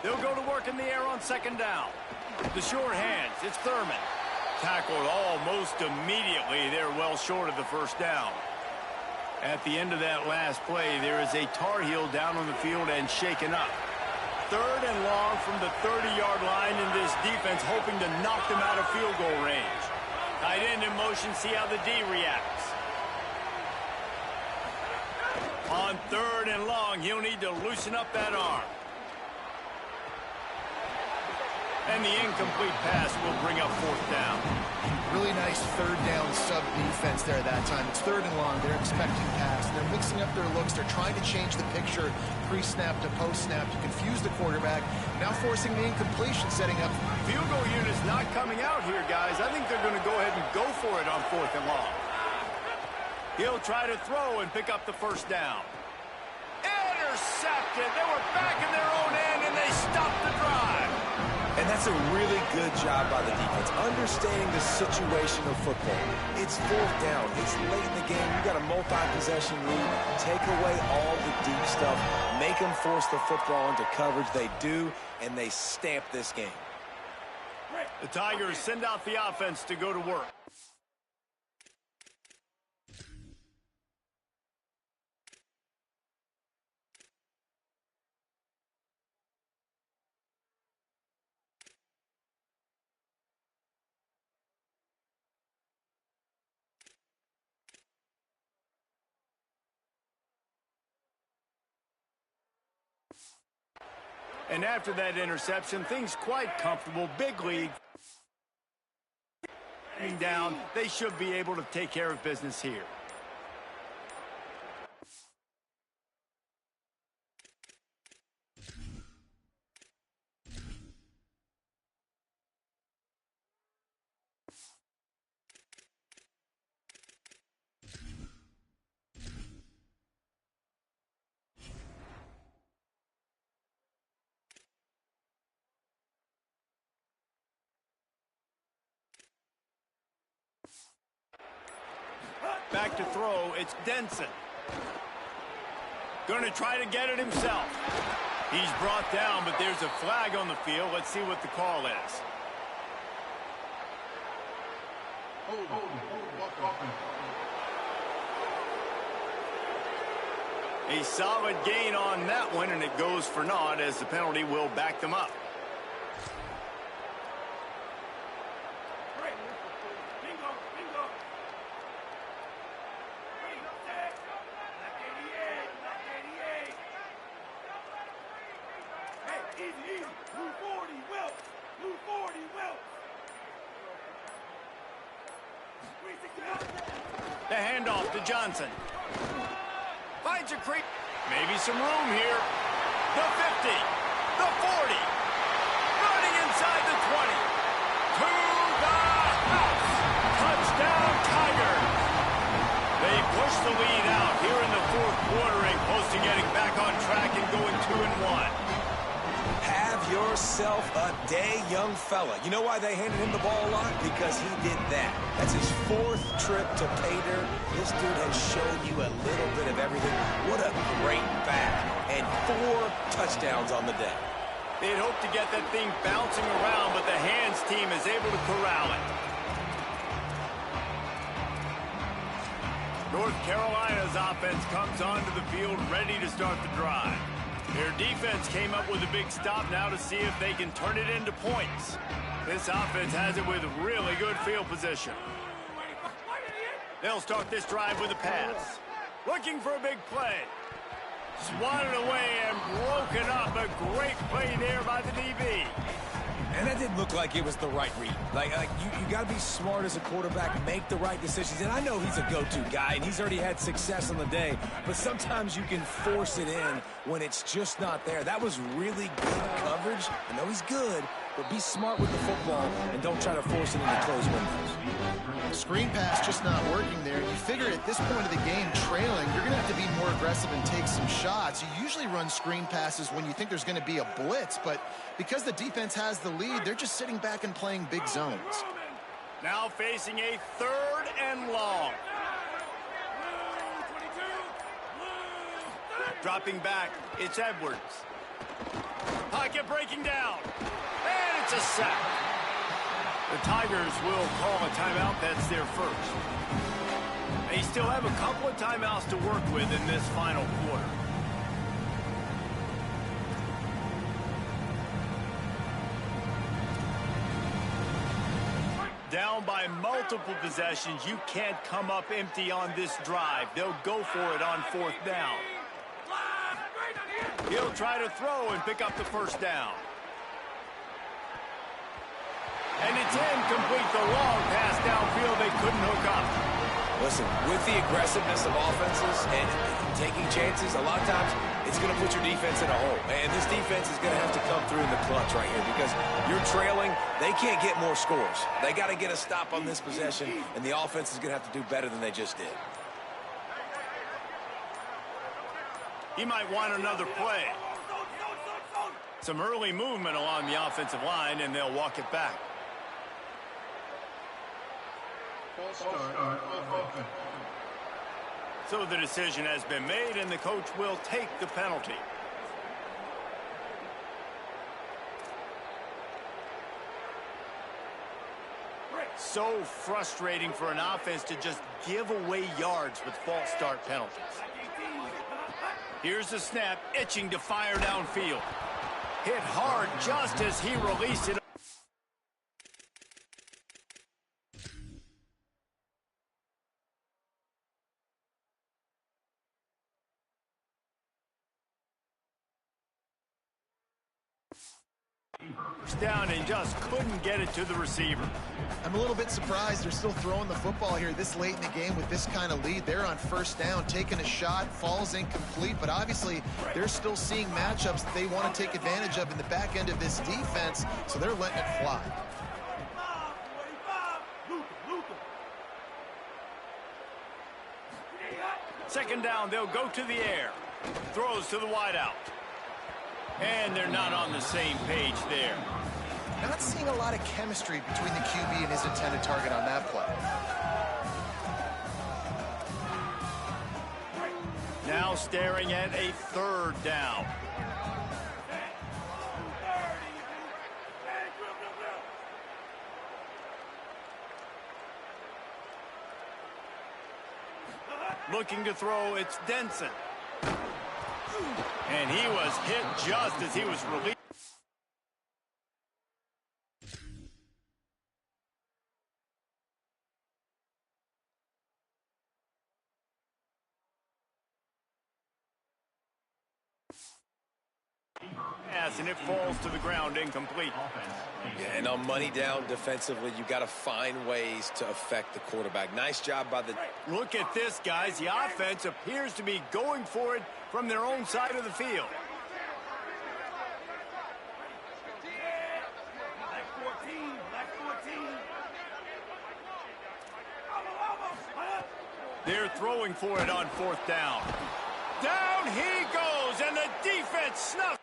They'll go to work in the air on second down. The short hands, it's Thurman. Tackled almost immediately. They're well short of the first down. At the end of that last play, there is a Tar Heel down on the field and shaken up. Third and long from the 30-yard line, in this defense hoping to knock them out of field goal range. Tight end in motion, see how the D reacts. On third and long, he'll need to loosen up that arm. And the incomplete pass will bring up fourth down. Really nice third down sub defense there that time. It's third and long. They're expecting pass. They're mixing up their looks. They're trying to change the picture pre-snap to post-snap to confuse the quarterback. Now forcing the incompletion, setting up. Field goal unit's not coming out here, guys. I think they're going to go ahead and go for it on fourth and long. He'll try to throw and pick up the first down. Intercepted. They were back in their own end, and they stopped the drive. And that's a really good job by the defense, understanding the situation of football. It's fourth down. It's late in the game. You got a multi-possession lead. Take away all the deep stuff. Make them force the football into coverage. They do, and they stamp this game. The Tigers send out the offense to go to work. And after that interception, things quite comfortable. Big league. Down, they should be able to take care of business here. Back to throw, it's Denson. Going to try to get it himself. He's brought down, but there's a flag on the field. Let's see what the call is. A solid gain on that one, and it goes for naught as the penalty will back them up. The handoff to Johnson. Finds a creep. Maybe some room here. The 50. The 40. Running inside the 20. To the house. Touchdown, Tigers. They push the lead out here in the fourth quarter and close to getting back on track and going 2-1. Have yourself a day, young fella. You know why they handed him the ball a lot? Because he did that. That's his 4th trip to pay dirt. This dude has shown you a little bit of everything. What a great back. And 4 touchdowns on the day. They'd hope to get that thing bouncing around, but the hands team is able to corral it. North Carolina's offense comes onto the field ready to start the drive. Their defense came up with a big stop now to see if they can turn it into points. This offense has it with really good field position. They'll start this drive with a pass. Looking for a big play. Swatted away and broken up. A great play there by the DB. And that didn't look like it was the right read. Like you got to be smart as a quarterback, make the right decisions. And I know he's a go-to guy, and he's already had success on the day. But sometimes you can force it in when it's just not there. That was really good coverage. I know he's good, but be smart with the football and don't try to force it into closed windows. Screen pass just not working there. You figure at this point of the game, trailing, you're going to have to be more aggressive and take some shots. You usually run screen passes when you think there's going to be a blitz, but because the defense has the lead, they're just sitting back and playing big zones. Now facing a 3rd and long. Dropping back, it's Edwards. Pocket breaking down, and it's a sack. The Tigers will call a timeout. That's their first. They still have a couple of timeouts to work with in this final quarter. Down by multiple possessions, you can't come up empty on this drive. They'll go for it on 4th down. He'll try to throw and pick up the first down. And it's incomplete. The long pass downfield they couldn't hook up. Listen, with the aggressiveness of offenses and taking chances, a lot of times it's going to put your defense in a hole. And this defense is going to have to come through in the clutch right here because you're trailing. They can't get more scores. They got to get a stop on this possession, and the offense is going to have to do better than they just did. He might want another play. Some early movement along the offensive line, and they'll walk it back. So the decision has been made, and the coach will take the penalty. So frustrating for an offense to just give away yards with false start penalties. Here's the snap, itching to fire downfield. Hit hard just as he released it. Down and just couldn't get it to the receiver. I'm a little bit surprised they're still throwing the football here this late in the game with this kind of lead. They're on 1st down, taking a shot, falls incomplete, but obviously they're still seeing matchups that they want to take advantage of in the back end of this defense, so they're letting it fly. Second down, they'll go to the air. Throws to the wideout. And they're not on the same page there. Not seeing a lot of chemistry between the QB and his intended target on that play. Now staring at a 3rd down. Looking to throw, it's Denson. And he was hit just as he was released. And it falls to the ground incomplete. Yeah, and on money down defensively, you got to find ways to affect the quarterback. Nice job by the... Look at this, guys. The offense appears to be going for it from their own side of the field. They're throwing for it on 4th down. Down he goes, and the defense snuffs.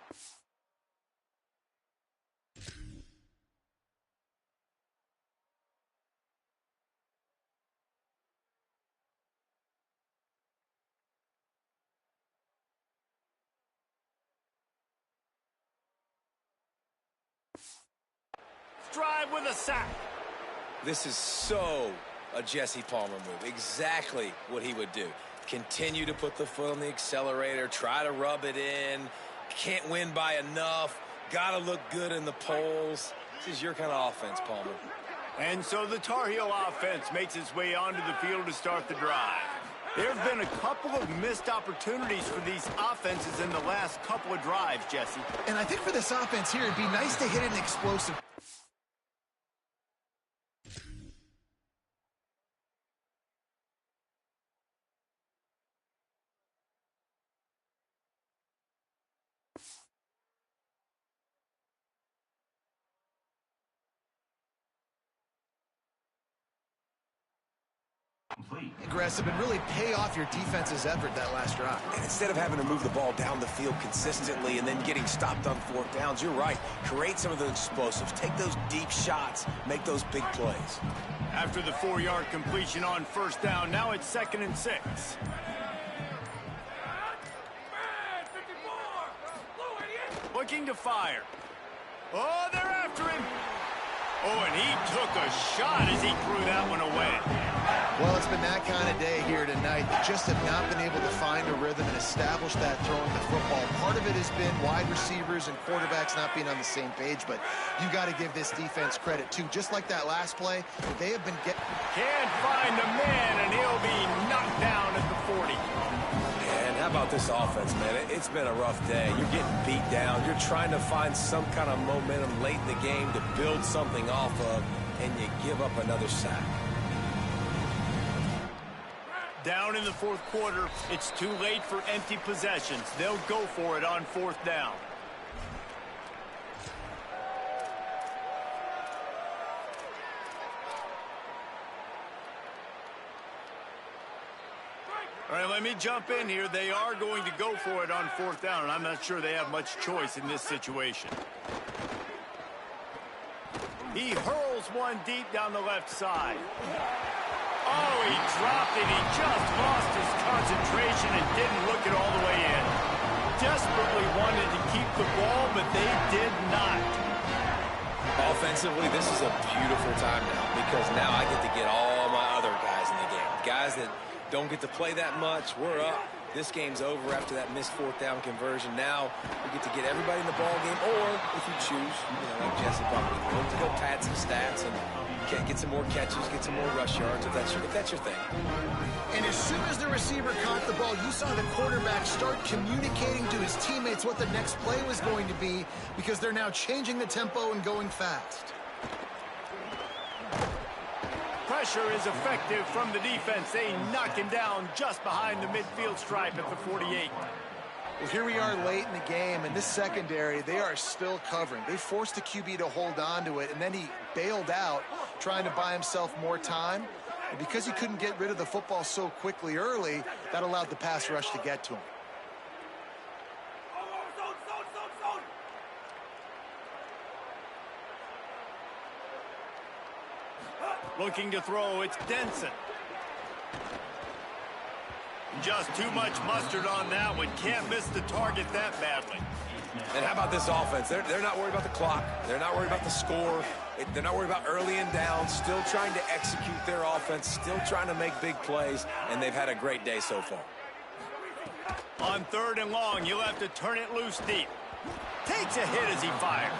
Drive with a sack. This is so a Jesse Palmer move. Exactly what he would do. Continue to put the foot on the accelerator, try to rub it in. Can't win by enough. Got to look good in the polls. This is your kind of offense, Palmer. And so the Tar Heel offense makes its way onto the field to start the drive. There have been a couple of missed opportunities for these offenses in the last couple of drives, Jesse. And I think for this offense here, it'd be nice to hit an explosive. Aggressive and really pay off your defense's effort that last drive. And instead of having to move the ball down the field consistently and then getting stopped on fourth downs, you're right. Create some of those explosives. Take those deep shots. Make those big plays. After the 4-yard completion on first down, now it's 2nd and 6. Looking to fire. Oh, they're after him. Oh, and he took a shot as he threw that one away. Well, it's been that kind of day here tonight. They just have not been able to find a rhythm and establish that throwing the football. Part of it has been wide receivers and quarterbacks not being on the same page, but you got to give this defense credit, too. Just like that last play, they have been getting... Can't find a man, and he'll be knocked down at the 40. And how about this offense, man? It's been a rough day. You're getting beat down. You're trying to find some kind of momentum late in the game to build something off of, and you give up another sack. Down in the 4th quarter, it's too late for empty possessions. They'll go for it on 4th down. All right, let me jump in here. They are going to go for it on 4th down, and I'm not sure they have much choice in this situation. He hurls one deep down the left side. Oh, he dropped it. He just lost his concentration and didn't look it all the way in. Desperately wanted to keep the ball, but they did not. Offensively, this is a beautiful time now because now I get to get all my other guys in the game. Guys that don't get to play that much. We're up. This game's over after that missed 4th down conversion. Now we get to get everybody in the ball game, or if you choose, like Jesse probably would, to go pad some stats and get some more catches, get some more rush yards if that's your thing. And as soon as the receiver caught the ball, you saw the quarterback start communicating to his teammates what the next play was going to be because they're now changing the tempo and going fast. Pressure is effective from the defense. They knock him down just behind the midfield stripe at the 48. Well, here we are late in the game, and this secondary, they are still covering. They forced the QB to hold on to it, and then he bailed out, trying to buy himself more time. And because he couldn't get rid of the football so quickly early, that allowed the pass rush to get to him. Looking to throw, it's Denson. Just too much mustard on that one. Can't miss the target that badly. And how about this offense? They're not worried about the clock. They're not worried about the score. They're not worried about early and down. Still trying to execute their offense. Still trying to make big plays. And they've had a great day so far. On 3rd and long, you'll have to turn it loose deep. Takes a hit as he fires.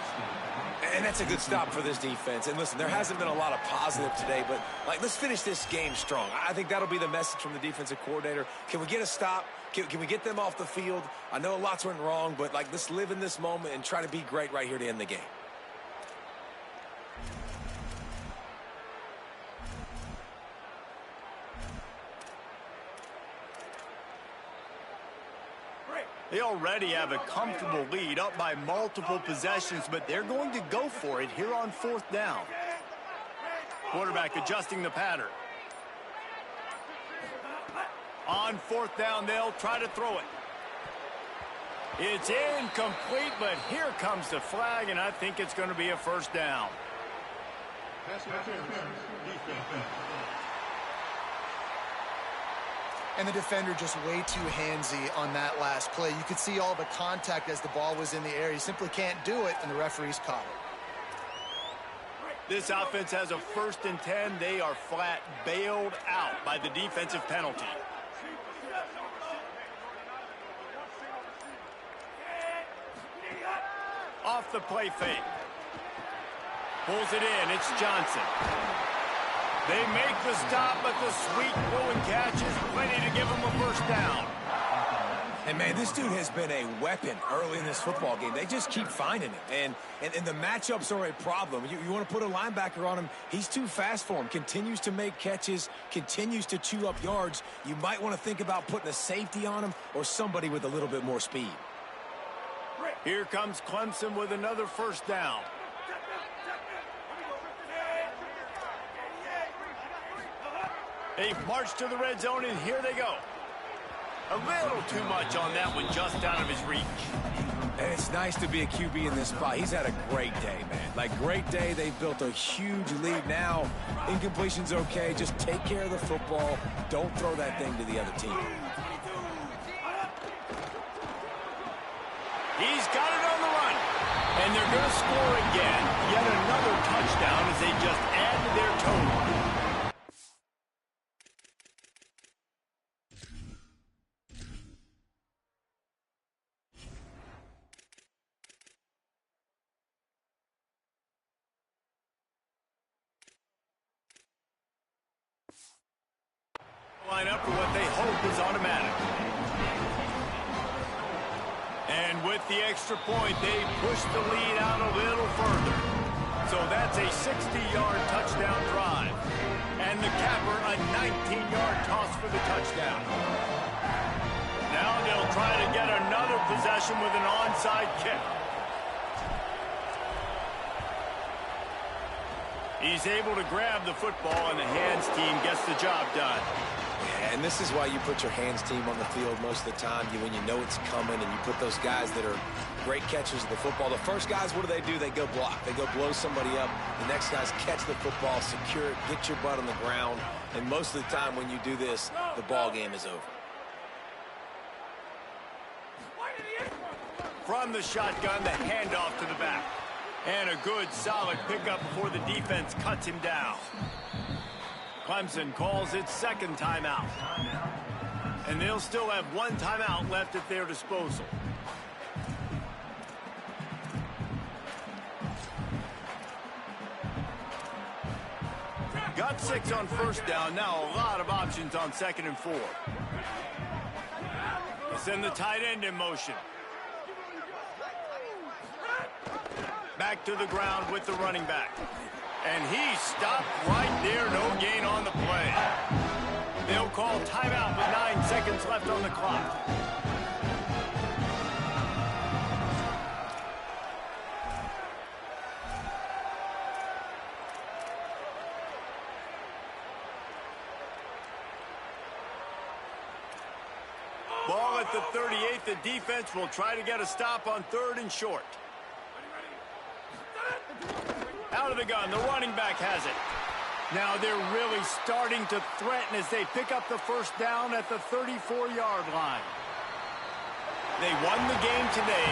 And that's a good stop for this defense. And listen, there hasn't been a lot of positive today, but let's finish this game strong. I think that'll be the message from the defensive coordinator. Can we get a stop? Can we get them off the field? I know lots went wrong, but let's live in this moment and try to be great right here to end the game. They already have a comfortable lead, up by multiple possessions, but they're going to go for it here on 4th down. Quarterback adjusting the pattern. On 4th down, they'll try to throw it. It's incomplete, but here comes the flag, and I think it's going to be a 1st down. And the defender just way too handsy on that last play. You could see all the contact as the ball was in the air. He simply can't do it, and the referee's caught it. This offense has a 1st and 10. They are flat bailed out by the defensive penalty. Off the play fake. Pulls it in. It's Johnson. They make the stop, but the sweet throwing catch is plenty to give them a first down. And, man, this dude has been a weapon early in this football game. They just keep finding him. And the matchups are a problem. You want to put a linebacker on him, he's too fast for him. Continues to make catches, continues to chew up yards. You might want to think about putting a safety on him or somebody with a little bit more speed. Here comes Clemson with another first down. They march to the red zone, and here they go. A little too much on that one, just out of his reach. And it's nice to be a QB in this spot. He's had a great day, man. Like, great day. They've built a huge lead now. Incompletion's okay. Just take care of the football. Don't throw that thing to the other team. He's got it on the run. And they're going to score again. Yet another touchdown as they just add to their total. Line up for what they hope is automatic. And with the extra point, they push the lead out a little further. So that's a 60-yard touchdown drive. And the capper, a 19-yard toss for the touchdown. Now they'll try to get another possession with an onside kick. He's able to grab the football, and the hands team gets the job done. Yeah, and this is why you put your hands team on the field most of the time. When you know it's coming, and you put those guys that are great catchers of the football. The first guys, what do? They go block. They go blow somebody up. The next guys catch the football, secure it, get your butt on the ground. And most of the time when you do this, the ball game is over. From the shotgun, the handoff to the back. And a good, solid pickup before the defense cuts him down. Clemson calls its second timeout. And they'll still have one timeout left at their disposal. Got 6 on first down. Now a lot of options on 2nd and 4. They send the tight end in motion. Back to the ground with the running back. And he stopped right there. No gain on the play. They'll call timeout with 9 seconds left on the clock. Ball at the 38. The defense will try to get a stop on 3rd and short. Out of the gun, the running back has it. Now they're really starting to threaten as they pick up the first down at the 34-yard line. They won the game today.